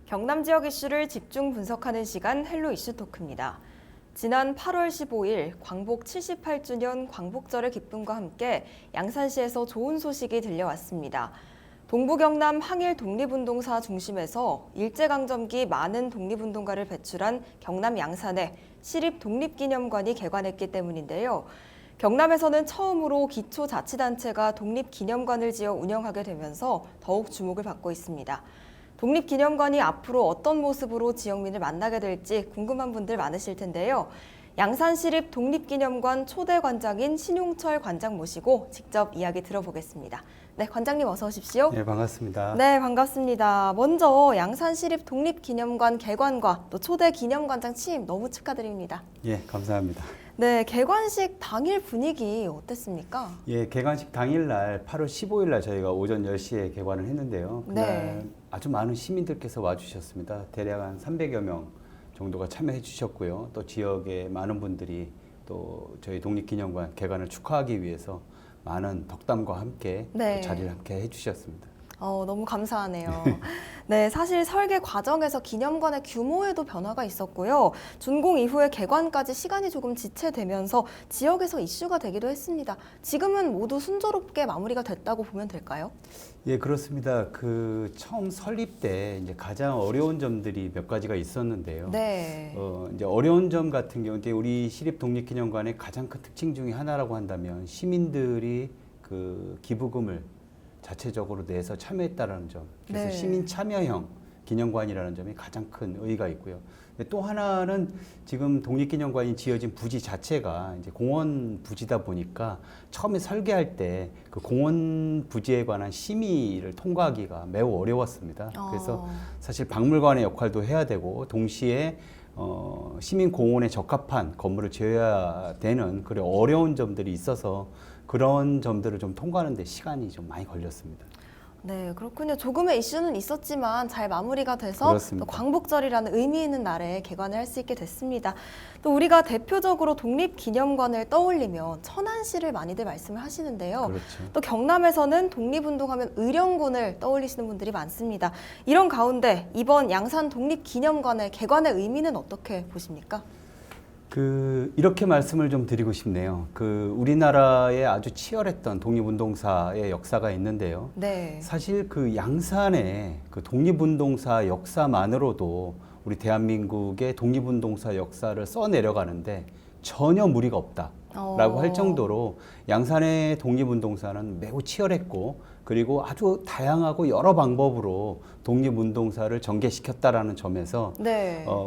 경남 지역 이슈를 집중 분석하는 시간 헬로 이슈 토크입니다. 지난 8월 15일 광복 78주년 광복절의 기쁨과 함께 양산시에서 좋은 소식이 들려왔습니다. 동부 경남 항일 독립운동사 중심에서 일제강점기 많은 독립운동가를 배출한 경남 양산에 시립 독립기념관이 개관했기 때문인데요. 경남에서는 처음으로 기초자치단체가 독립기념관을 지어 운영하게 되면서 더욱 주목을 받고 있습니다. 독립기념관이 앞으로 어떤 모습으로 지역민을 만나게 될지 궁금한 분들 많으실 텐데요. 양산시립 독립기념관 초대 관장인 신용철 관장 모시고 직접 이야기 들어보겠습니다. 네, 관장님 어서 오십시오. 네, 반갑습니다. 네, 반갑습니다. 먼저 양산시립 독립기념관 개관과 또 초대 기념관장 취임 너무 축하드립니다. 예, 감사합니다. 네, 개관식 당일 분위기 어땠습니까? 예, 개관식 당일날 8월 15일 날 저희가 오전 10시에 개관을 했는데요. 그날 아주 많은 시민들께서 와주셨습니다. 대략 한 300여 명 정도가 참여해 주셨고요. 또 지역의 많은 분들이 또 저희 독립기념관 개관을 축하하기 위해서 많은 덕담과 함께 또 자리를 함께 해주셨습니다. 너무 감사하네요. 네, 사실 설계 과정에서 기념관의 규모에도 변화가 있었고요. 준공 이후에 개관까지 시간이 조금 지체되면서 지역에서 이슈가 되기도 했습니다. 지금은 모두 순조롭게 마무리가 됐다고 보면 될까요? 예, 그렇습니다. 그 처음 설립 때 이제 가장 어려운 점들이 몇 가지가 있었는데요. 네. 이제 어려운 점 같은 경우는 우리 시립 독립기념관의 가장 큰 특징 중에 하나라고 한다면 시민들이 그 기부금을 자체적으로 내서 참여했다라는 점. 그래서 시민 참여형 기념관이라는 점이 가장 큰 의의가 있고요. 또 하나는 지금 독립기념관이 지어진 부지 자체가 이제 공원 부지다 보니까 처음에 설계할 때 그 공원 부지에 관한 심의를 통과하기가 매우 어려웠습니다. 그래서 사실 박물관의 역할도 해야 되고 동시에 시민 공원에 적합한 건물을 지어야 되는 그런 어려운 점들이 있어서 그런 점들을 좀 통과하는 데 시간이 좀 많이 걸렸습니다. 네, 그렇군요. 조금의 이슈는 있었지만 잘 마무리가 돼서 그렇습니다. 또 광복절이라는 의미 있는 날에 개관을 할 수 있게 됐습니다. 또 우리가 대표적으로 독립기념관을 떠올리면 천안시를 많이들 말씀을 하시는데요. 그렇죠. 또 경남에서는 독립운동하면 의령군을 떠올리시는 분들이 많습니다. 이런 가운데 이번 양산 독립기념관의 개관의 의미는 어떻게 보십니까? 이렇게 말씀을 좀 드리고 싶네요. 우리나라에 아주 치열했던 독립운동사의 역사가 있는데요. 네. 사실 양산의 독립운동사 역사만으로도 우리 대한민국의 독립운동사 역사를 써내려가는데 전혀 무리가 없다라고 할 정도로 양산의 독립운동사는 매우 치열했고 그리고 아주 다양하고 여러 방법으로 독립운동사를 전개시켰다라는 점에서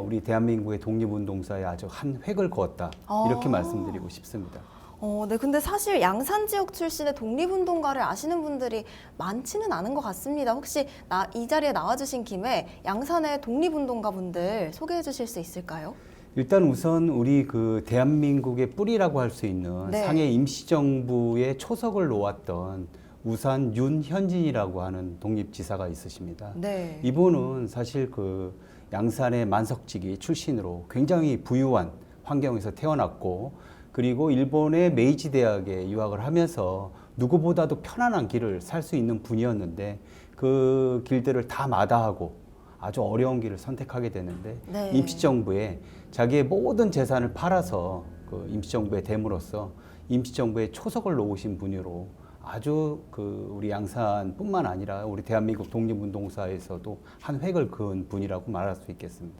우리 대한민국의 독립운동사에 아주 한 획을 그었다 이렇게 말씀드리고 싶습니다. 네, 근데 사실 양산 지역 출신의 독립운동가를 아시는 분들이 많지는 않은 것 같습니다. 혹시 이 자리에 나와주신 김에 양산의 독립운동가 분들 소개해 주실 수 있을까요? 일단 우선 우리 대한민국의 뿌리라고 할 수 있는 상해 임시정부의 초석을 놓았던 우산 윤현진이라고 하는 독립지사가 있으십니다. 네. 이분은 사실 양산의 만석지기 출신으로 굉장히 부유한 환경에서 태어났고 그리고 일본의 메이지 대학에 유학을 하면서 누구보다도 편안한 길을 살 수 있는 분이었는데 그 길들을 다 마다하고 아주 어려운 길을 선택하게 되는데 임시정부에 자기의 모든 재산을 팔아서 임시정부에 됨으로써 임시정부의 초석을 놓으신 분으로 아주 우리 양산뿐만 아니라 우리 대한민국 독립운동사에서도 한 획을 그은 분이라고 말할 수 있겠습니다.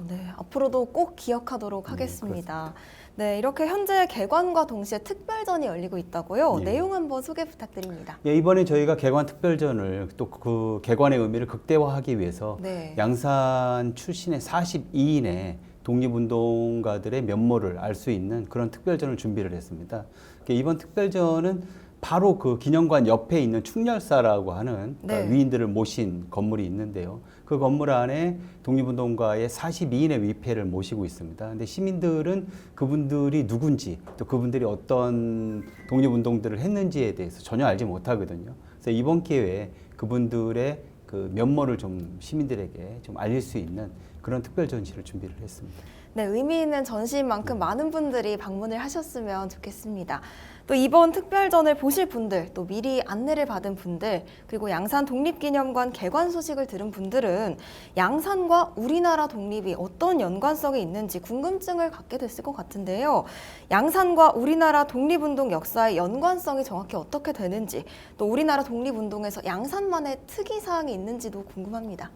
네, 앞으로도 꼭 기억하도록 하겠습니다. 네, 이렇게 현재 개관과 동시에 특별전이 열리고 있다고요? 내용 한번 소개 부탁드립니다. 예, 이번에 저희가 개관 특별전을 또 그 개관의 의미를 극대화하기 위해서 양산 출신의 42인의 독립운동가들의 면모를 알 수 있는 그런 특별전을 준비를 했습니다. 이번 특별전은 바로 기념관 옆에 있는 충렬사라고 하는 위인들을 모신 건물이 있는데요. 그 건물 안에 독립운동가의 42인의 위패를 모시고 있습니다. 근데 시민들은 그분들이 누군지 또 그분들이 어떤 독립운동들을 했는지에 대해서 전혀 알지 못하거든요. 그래서 이번 기회에 그분들의 면모를 좀 시민들에게 좀 알릴 수 있는 그런 특별 전시를 준비를 했습니다. 네, 의미 있는 전시인 만큼 많은 분들이 방문을 하셨으면 좋겠습니다. 또 이번 특별전을 보실 분들, 또 미리 안내를 받은 분들, 그리고 양산 독립기념관 개관 소식을 들은 분들은 양산과 우리나라 독립이 어떤 연관성이 있는지 궁금증을 갖게 됐을 것 같은데요. 양산과 우리나라 독립운동 역사의 연관성이 정확히 어떻게 되는지, 또 우리나라 독립운동에서 양산만의 특이사항이 있는지도 궁금합니다.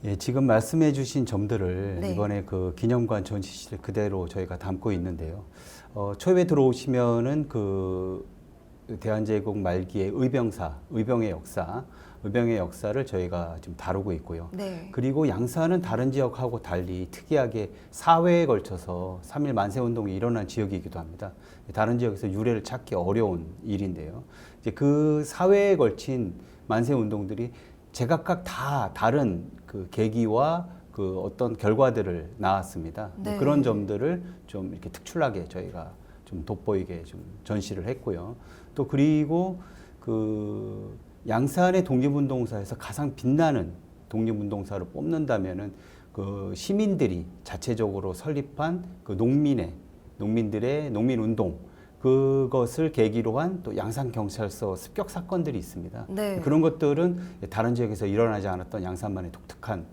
예, 지금 말씀해 주신 점들을 네. 이번에 그 기념관 전시실에 그대로 저희가 담고 있는데요. 초입에 들어오시면은 그 대한제국 말기의 의병의 역사를 저희가 지금 다루고 있고요. 네. 그리고 양산은 다른 지역하고 달리 특이하게 4회에 걸쳐서 3.1 만세운동이 일어난 지역이기도 합니다. 다른 지역에서 유래를 찾기 어려운 일인데요. 이제 그 4회에 걸친 만세운동들이 제각각 다 다른 그 계기와 그 어떤 결과들을 낳았습니다. 네. 그런 점들을 좀 이렇게 특출나게 저희가 좀 돋보이게 좀 전시를 했고요. 또 그리고 그 양산의 독립운동사에서 가장 빛나는 독립운동사를 뽑는다면은 그 시민들이 자체적으로 설립한 그 농민들의 농민운동, 그것을 계기로 한 또 양산경찰서 습격 사건들이 있습니다. 네. 그런 것들은 다른 지역에서 일어나지 않았던 양산만의 독특한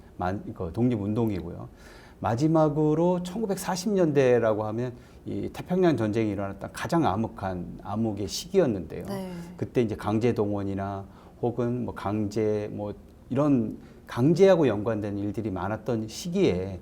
독립운동이고요. 마지막으로 1940년대라고 하면 이 태평양 전쟁이 일어났던 가장 암흑의 시기였는데요. 네. 그때 이제 강제동원이나 혹은 뭐 이런 강제하고 연관된 일들이 많았던 시기에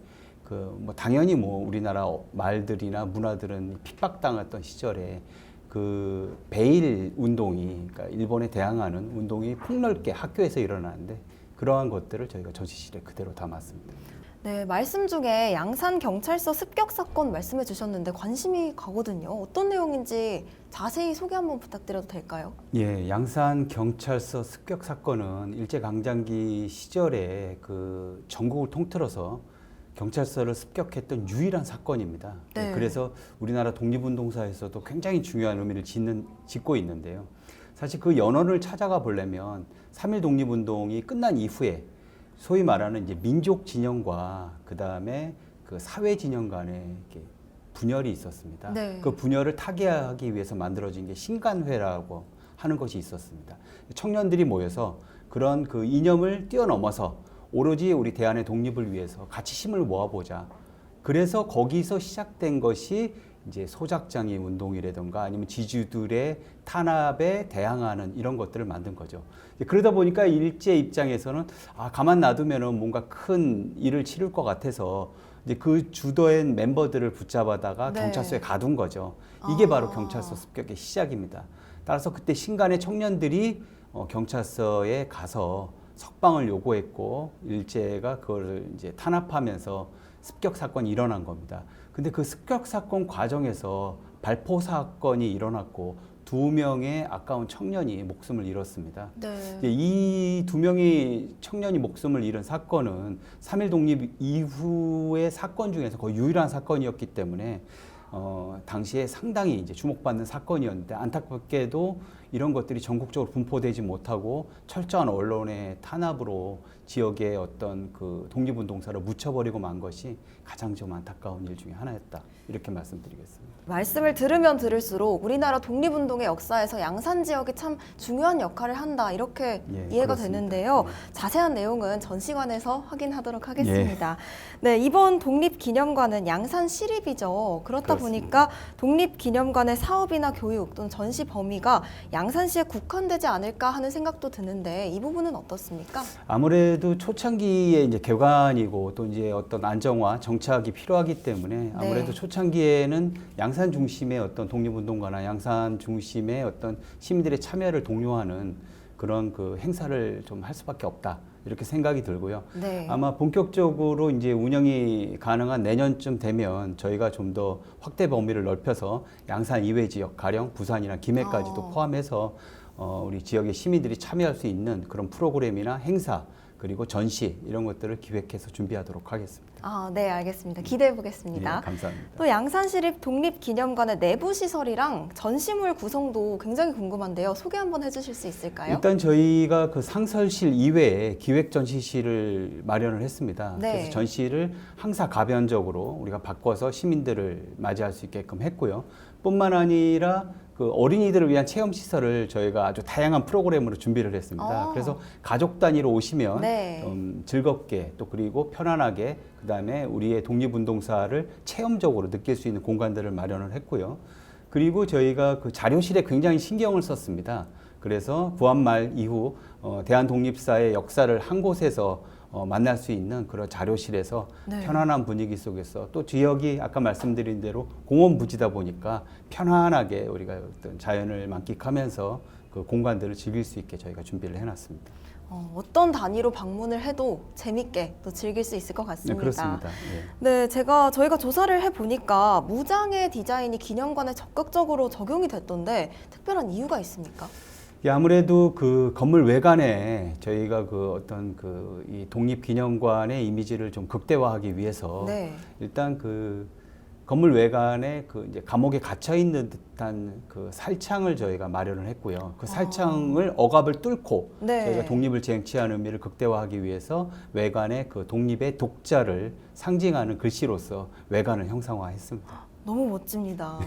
뭐 당연히 뭐 우리나라 말들이나 문화들은 핍박당했던 시절에 그 베일 운동이, 그러니까 일본에 대항하는 운동이 폭넓게 학교에서 일어나는데 그러한 것들을 저희가 전시실에 그대로 담았습니다. 네, 말씀 중에 양산경찰서 습격 사건 말씀해 주셨는데 관심이 가거든요. 어떤 내용인지 자세히 소개 한번 부탁드려도 될까요? 예, 양산경찰서 습격 사건은 일제강점기 시절에 그 전국을 통틀어서 경찰서를 습격했던 유일한 사건입니다. 네. 그래서 우리나라 독립운동사에서도 굉장히 중요한 의미를 짓고 있는데요. 사실 그 연원을 찾아가 보려면 3.1 독립운동이 끝난 이후에 소위 말하는 이제 민족 진영과 그 다음에 그 사회 진영 간에 이렇게 분열이 있었습니다. 네. 그 분열을 타개하기 위해서 만들어진 게 신간회라고 하는 것이 있었습니다. 청년들이 모여서 그런 그 이념을 뛰어넘어서 오로지 우리 대한의 독립을 위해서 같이 힘을 모아보자. 그래서 거기서 시작된 것이 이제 소작장애 운동이라든가 아니면 지주들의 탄압에 대항하는 이런 것들을 만든 거죠. 그러다 보니까 일제 입장에서는 가만 놔두면은 뭔가 큰 일을 치를 것 같아서 이제 그 주도한 멤버들을 붙잡아다가 네. 경찰서에 가둔 거죠. 이게 바로 경찰서 습격의 시작입니다. 따라서 그때 신간의 청년들이 경찰서에 가서 석방을 요구했고 일제가 그걸 이제 탄압하면서 습격 사건이 일어난 겁니다. 근데 그 습격 사건 과정에서 발포 사건이 일어났고 2명의 아까운 청년이 목숨을 잃었습니다. 네. 이 2명의 청년이 목숨을 잃은 사건은 3.1 독립 이후의 사건 중에서 거의 유일한 사건이었기 때문에 당시에 상당히 이제 주목받는 사건이었는데 안타깝게도 이런 것들이 전국적으로 분포되지 못하고 철저한 언론의 탄압으로 지역의 어떤 그 독립운동사를 묻혀버리고 만 것이 가장 좀 안타까운 일 중에 하나였다. 이렇게 말씀드리겠습니다. 말씀을 들으면 들을수록 우리나라 독립운동의 역사에서 양산 지역이 참 중요한 역할을 한다 이렇게 예, 이해가 그렇습니다. 되는데요. 예. 자세한 내용은 전시관에서 확인하도록 하겠습니다. 네, 이번 독립기념관은 양산 시립이죠. 그렇다 그렇습니다. 보니까 독립기념관의 사업이나 교육 또는 전시 범위가 양산시에 국한되지 않을까 하는 생각도 드는데 이 부분은 어떻습니까? 아무래도 초창기에 이제 개관이고 또 이제 어떤 안정화, 정착이 필요하기 때문에 아무래도 네. 초창기에는 양산 중심의 어떤 독립운동가나 양산 중심의 어떤 시민들의 참여를 독려하는 그런 그 행사를 좀 할 수밖에 없다. 이렇게 생각이 들고요. 네. 아마 본격적으로 이제 운영이 가능한 내년쯤 되면 저희가 좀 더 확대 범위를 넓혀서 양산 이외 지역, 가령 부산이나 김해까지도 포함해서 우리 지역의 시민들이 참여할 수 있는 그런 프로그램이나 행사, 그리고 전시 이런 것들을 기획해서 준비하도록 하겠습니다. 아, 네, 알겠습니다. 기대해 보겠습니다. 예, 감사합니다. 또 양산시립 독립기념관의 내부 시설이랑 전시물 구성도 굉장히 궁금한데요. 소개 한번 해주실 수 있을까요? 일단 저희가 그 상설실 이외에 기획 전시실을 마련을 했습니다. 네. 그래서 전시를 항사 가변적으로 우리가 바꿔서 시민들을 맞이할 수 있게끔 했고요. 뿐만 아니라 그 어린이들을 위한 체험 시설을 저희가 아주 다양한 프로그램으로 준비를 했습니다. 그래서 가족 단위로 오시면 네. 즐겁게 또 그리고 편안하게 그다음에 우리의 독립운동사를 체험적으로 느낄 수 있는 공간들을 마련을 했고요. 그리고 저희가 그 자료실에 굉장히 신경을 썼습니다. 그래서 구한말 이후 대한독립사의 역사를 한 곳에서 만날 수 있는 그런 자료실에서 네. 편안한 분위기 속에서 또 지역이 아까 말씀드린 대로 공원 부지다 보니까 편안하게 우리가 어떤 자연을 만끽하면서 그 공간들을 즐길 수 있게 저희가 준비를 해놨습니다. 어떤 단위로 방문을 해도 재밌게 또 즐길 수 있을 것 네, 같습니다. 그렇습니다. 네, 저희가 조사를 해보니까 무장의 디자인이 기념관에 적극적으로 적용이 됐던데 특별한 이유가 있습니까? 아무래도 그 건물 외관에 저희가 그 어떤 그 이 독립기념관의 이미지를 좀 극대화하기 위해서 네. 일단 그 건물 외관에 그 이제 감옥에 갇혀 있는 듯한 그 살창을 저희가 마련을 했고요. 그 살창을 억압을 뚫고 네. 저희가 독립을 쟁취하는 의미를 극대화하기 위해서 외관에 그 독립의 독자를 상징하는 글씨로서 외관을 형상화했습니다. 너무 멋집니다.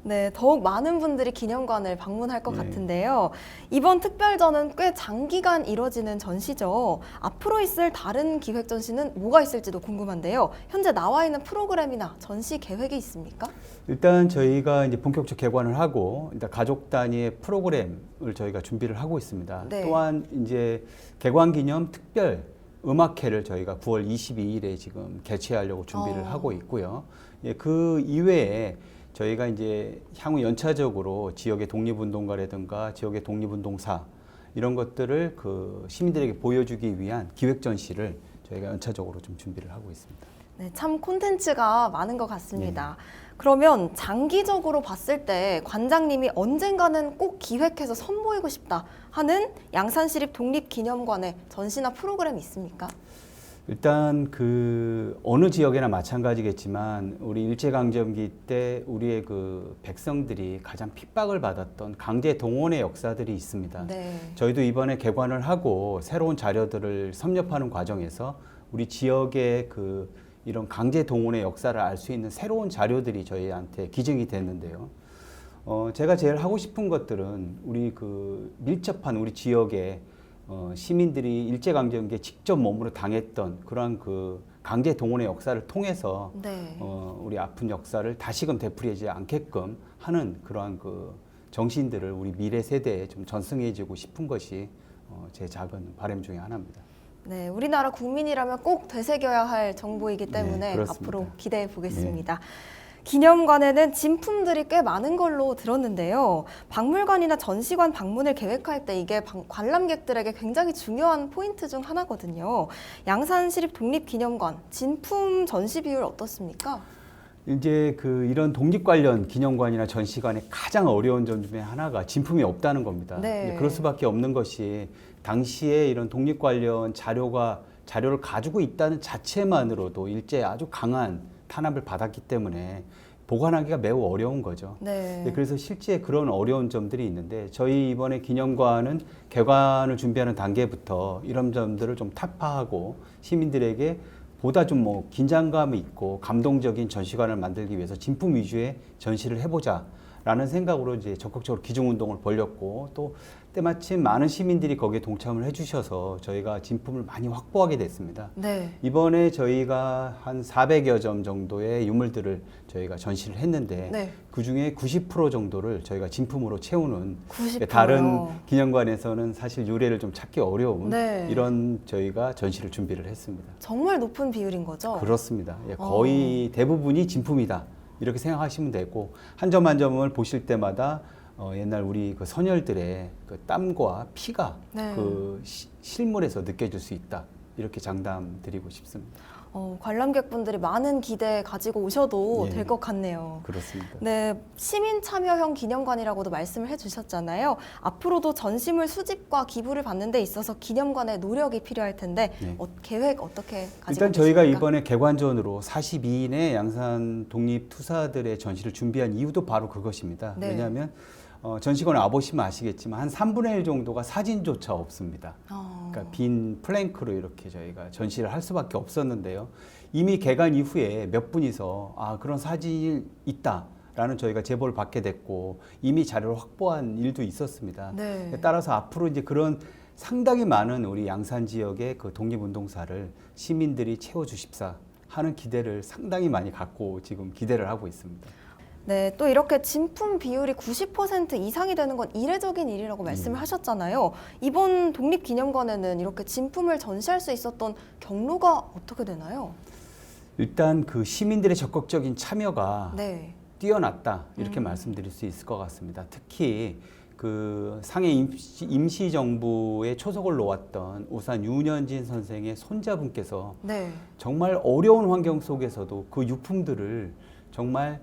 네, 더욱 많은 분들이 기념관을 방문할 것 네. 같은데요. 이번 특별전은 꽤 장기간 이뤄지는 전시죠. 앞으로 있을 다른 기획 전시는 뭐가 있을지도 궁금한데요. 현재 나와 있는 프로그램이나 전시 계획이 있습니까? 일단 저희가 이제 본격적 개관을 하고 일단 가족 단위의 프로그램을 저희가 준비를 하고 있습니다. 네. 또한 이제 개관 기념 특별 음악회를 저희가 9월 22일에 지금 개최하려고 준비를 하고 있고요. 예, 그 이외에 저희가 이제 향후 연차적으로 지역의 독립운동가라든가 지역의 독립운동사 이런 것들을 그 시민들에게 보여주기 위한 기획 전시를 저희가 연차적으로 좀 준비를 하고 있습니다. 네, 참 콘텐츠가 많은 것 같습니다. 그러면 장기적으로 봤을 때 관장님이 언젠가는 꼭 기획해서 선보이고 싶다 하는 양산시립 독립기념관의 전시나 프로그램이 있습니까? 일단 그 어느 지역이나 마찬가지겠지만 우리 일제강점기 때 우리의 그 백성들이 가장 핍박을 받았던 강제 동원의 역사들이 있습니다. 네. 저희도 이번에 개관을 하고 새로운 자료들을 섭렵하는 과정에서 우리 지역의 그 이런 강제 동원의 역사를 알 수 있는 새로운 자료들이 저희한테 기증이 됐는데요. 제가 제일 하고 싶은 것들은 우리 그 밀접한 우리 지역의 시민들이 일제강점기에 직접 몸으로 당했던 그러한 그 강제 동원의 역사를 통해서 네. 우리 아픈 역사를 다시금 되풀이하지 않게끔 하는 그러한 그 정신들을 우리 미래 세대에 좀 전승해주고 싶은 것이 제 작은 바람 중에 하나입니다. 네, 우리나라 국민이라면 꼭 되새겨야 할 정보이기 때문에 네, 그렇습니다. 앞으로 기대해 보겠습니다. 기념관에는 진품들이 꽤 많은 걸로 들었는데요. 박물관이나 전시관 방문을 계획할 때 이게 관람객들에게 굉장히 중요한 포인트 중 하나거든요. 양산시립 독립기념관 진품 전시 비율 어떻습니까? 이제 그 이런 독립 관련 기념관이나 전시관의 가장 어려운 점 중에 하나가 진품이 없다는 겁니다. 네. 그럴 수밖에 없는 것이 당시에 이런 독립 관련 자료를 가지고 있다는 자체만으로도 일제에 아주 강한 탄압을 받았기 때문에 보관하기가 매우 어려운 거죠. 네. 그래서 실제 그런 어려운 점들이 있는데 저희 이번에 기념관은 개관을 준비하는 단계부터 이런 점들을 좀 타파하고 시민들에게 보다 좀 뭐 긴장감이 있고 감동적인 전시관을 만들기 위해서 진품 위주의 전시를 해보자라는 생각으로 이제 적극적으로 기증운동을 벌였고 또 때마침 많은 시민들이 거기에 동참을 해주셔서 저희가 진품을 많이 확보하게 됐습니다. 네. 이번에 저희가 한 400여 점 정도의 유물들을 저희가 전시를 했는데 네. 그중에 90% 정도를 저희가 진품으로 채우는 90%요? 다른 기념관에서는 사실 유래를 좀 찾기 어려운 네. 이런 저희가 전시를 준비를 했습니다. 정말 높은 비율인 거죠? 그렇습니다. 예, 거의 대부분이 진품이다 이렇게 생각하시면 되고 한 점 한 점을 보실 때마다 옛날 우리 그 선열들의 그 땀과 피가 네. 그 실물에서 느껴질 수 있다 이렇게 장담드리고 싶습니다. 관람객분들이 많은 기대 가지고 오셔도 예. 될 것 같네요. 그렇습니다. 네, 시민 참여형 기념관이라고도 말씀을 해주셨잖아요. 앞으로도 전시물 수집과 기부를 받는 데 있어서 기념관의 노력이 필요할 텐데 네. 계획 어떻게 가지고 일단 저희가 계십니까? 이번에 개관전으로 42인의 양산 독립 투사들의 전시를 준비한 이유도 바로 그것입니다. 네. 왜냐하면 전시관에 와보시면 아시겠지만 한 3분의 1 정도가 사진조차 없습니다. 그러니까 빈 플랭크로 이렇게 저희가 전시를 할 수밖에 없었는데요. 이미 개관 이후에 몇 분이서 그런 사진이 있다라는 저희가 제보를 받게 됐고 이미 자료를 확보한 일도 있었습니다. 네. 따라서 앞으로 이제 그런 상당히 많은 우리 양산 지역의 그 독립운동사를 시민들이 채워주십사 하는 기대를 상당히 많이 갖고 지금 기대를 하고 있습니다. 네, 또 이렇게 진품 비율이 90% 이상이 되는 건 이례적인 일이라고 말씀을 하셨잖아요. 이번 독립기념관에는 이렇게 진품을 전시할 수 있었던 경로가 어떻게 되나요? 일단 그 시민들의 적극적인 참여가 네. 뛰어났다 이렇게 말씀드릴 수 있을 것 같습니다. 특히 그 상해 임시정부에 초석을 놓았던 우산 윤현진 선생의 손자분께서 네. 정말 어려운 환경 속에서도 그 유품들을 정말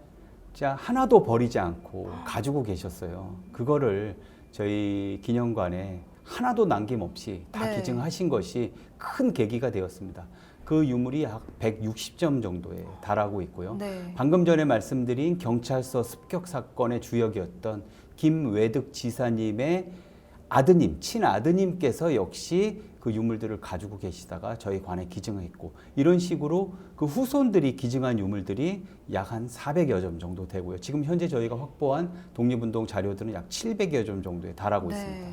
진짜 하나도 버리지 않고 가지고 계셨어요. 그거를 저희 기념관에 하나도 남김없이 다 네. 기증하신 것이 큰 계기가 되었습니다. 그 유물이 약 160점 정도에 달하고 있고요. 네. 방금 전에 말씀드린 경찰서 습격 사건의 주역이었던 김외득 지사님의 아드님, 친아드님께서 역시 그 유물들을 가지고 계시다가 저희 관에 기증했고 이런 식으로 그 후손들이 기증한 유물들이 약 한 400여 점 정도 되고요. 지금 현재 저희가 확보한 독립운동 자료들은 약 700여 점 정도에 달하고 네. 있습니다.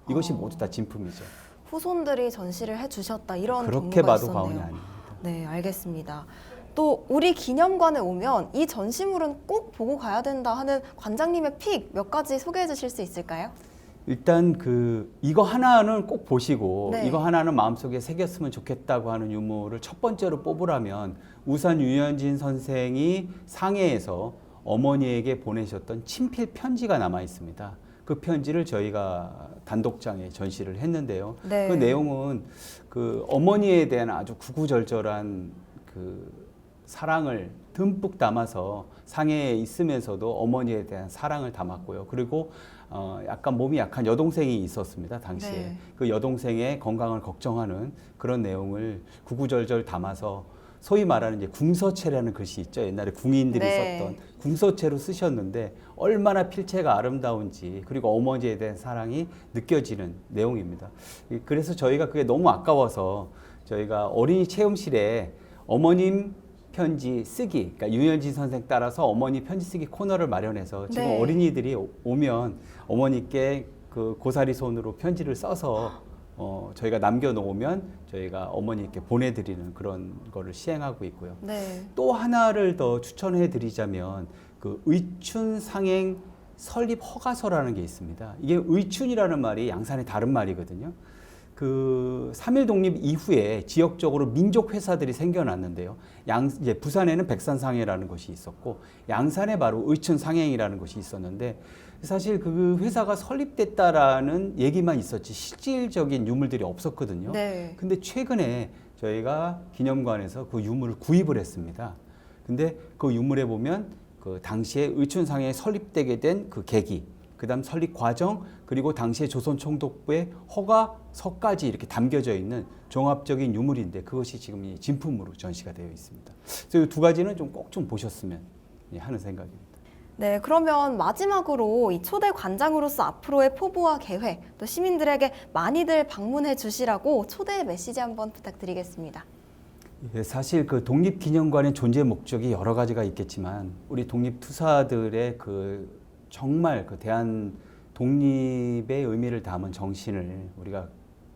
이것이 모두 다 진품이죠. 후손들이 전시를 해주셨다 이런 그렇게 경로가 봐도 있었네요. 과언이 아닙니다. 네, 알겠습니다. 또 우리 기념관에 오면 이 전시물은 꼭 보고 가야 된다 하는 관장님의 픽 몇 가지 소개해 주실 수 있을까요? 일단 이거 하나는 꼭 보시고 네. 이거 하나는 마음속에 새겼으면 좋겠다고 하는 유물을 첫 번째로 뽑으라면 우산 유현진 선생이 상해에서 어머니에게 보내셨던 친필 편지가 남아 있습니다. 그 편지를 저희가 단독장에 전시를 했는데요. 네. 그 내용은 그 어머니에 대한 아주 구구절절한 그 사랑을 듬뿍 담아서 상해에 있으면서도 어머니에 대한 사랑을 담았고요. 그리고 약간 몸이 약한 여동생이 있었습니다. 당시에. 네. 그 여동생의 건강을 걱정하는 그런 내용을 구구절절 담아서 소위 말하는 이제 궁서체라는 글씨 있죠. 옛날에 궁인들이 네. 썼던 궁서체로 쓰셨는데 얼마나 필체가 아름다운지 그리고 어머니에 대한 사랑이 느껴지는 내용입니다. 그래서 저희가 그게 너무 아까워서 저희가 어린이 체험실에 어머님 편지 쓰기, 그러니까 유현진 선생 따라서 어머니 편지 쓰기 코너를 마련해서 지금 네. 어린이들이 오면 어머니께 그 고사리 손으로 편지를 써서 저희가 남겨놓으면 저희가 어머니께 보내드리는 그런 거를 시행하고 있고요. 네. 또 하나를 더 추천해드리자면 그 의춘 상행 설립 허가서라는 게 있습니다. 이게 의춘이라는 말이 양산의 다른 말이거든요. 그 3.1 독립 이후에 지역적으로 민족 회사들이 생겨났는데요. 이제 부산에는 백산상해라는 것이 있었고 양산에 바로 의춘상행이라는 것이 있었는데 사실 그 회사가 설립됐다라는 얘기만 있었지 실질적인 유물들이 없었거든요. 네. 근데 최근에 저희가 기념관에서 그 유물을 구입을 했습니다. 근데 그 유물에 보면 그 당시에 의춘상행이 설립되게 된 그 계기, 그다음 설립 과정, 그리고 당시에 조선총독부의 허가서까지 이렇게 담겨져 있는 종합적인 유물인데 그것이 지금 이 진품으로 전시가 되어 있습니다. 그래서 이 두 가지는 좀 꼭 좀 보셨으면 하는 생각입니다. 네, 그러면 마지막으로 이 초대 관장으로서 앞으로의 포부와 계획, 또 시민들에게 많이들 방문해 주시라고 초대 메시지 한번 부탁드리겠습니다. 예, 사실 그 독립기념관의 존재 목적이 여러 가지가 있겠지만 우리 독립투사들의 그 정말 그 대한 독립의 의미를 담은 정신을 우리가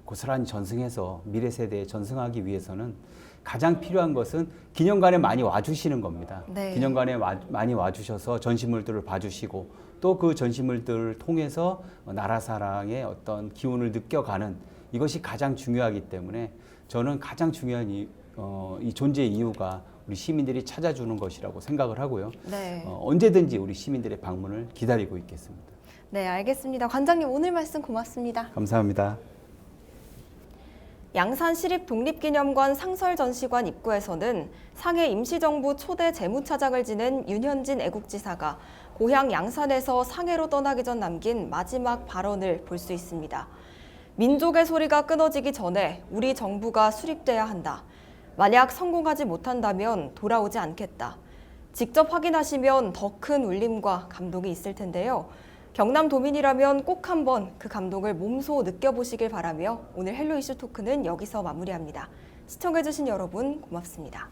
고스란히 전승해서 미래 세대에 전승하기 위해서는 가장 필요한 것은 기념관에 많이 와주시는 겁니다. 네. 기념관에 많이 와주셔서 전시물들을 봐주시고 또 그 전시물들을 통해서 나라 사랑의 어떤 기운을 느껴가는 이것이 가장 중요하기 때문에 저는 가장 중요한 이 존재의 이유가 우리 시민들이 찾아주는 것이라고 생각을 하고요. 네. 언제든지 우리 시민들의 방문을 기다리고 있겠습니다. 네, 알겠습니다. 관장님 오늘 말씀 고맙습니다. 감사합니다. 양산시립독립기념관 상설전시관 입구에서는 상해 임시정부 초대 재무차장을 지낸 윤현진 애국지사가 고향 양산에서 상해로 떠나기 전 남긴 마지막 발언을 볼 수 있습니다. 민족의 소리가 끊어지기 전에 우리 정부가 수립돼야 한다. 만약 성공하지 못한다면 돌아오지 않겠다. 직접 확인하시면 더 큰 울림과 감동이 있을 텐데요. 경남도민이라면 꼭 한번 그 감동을 몸소 느껴보시길 바라며 오늘 헬로 이슈 토크는 여기서 마무리합니다. 시청해주신 여러분 고맙습니다.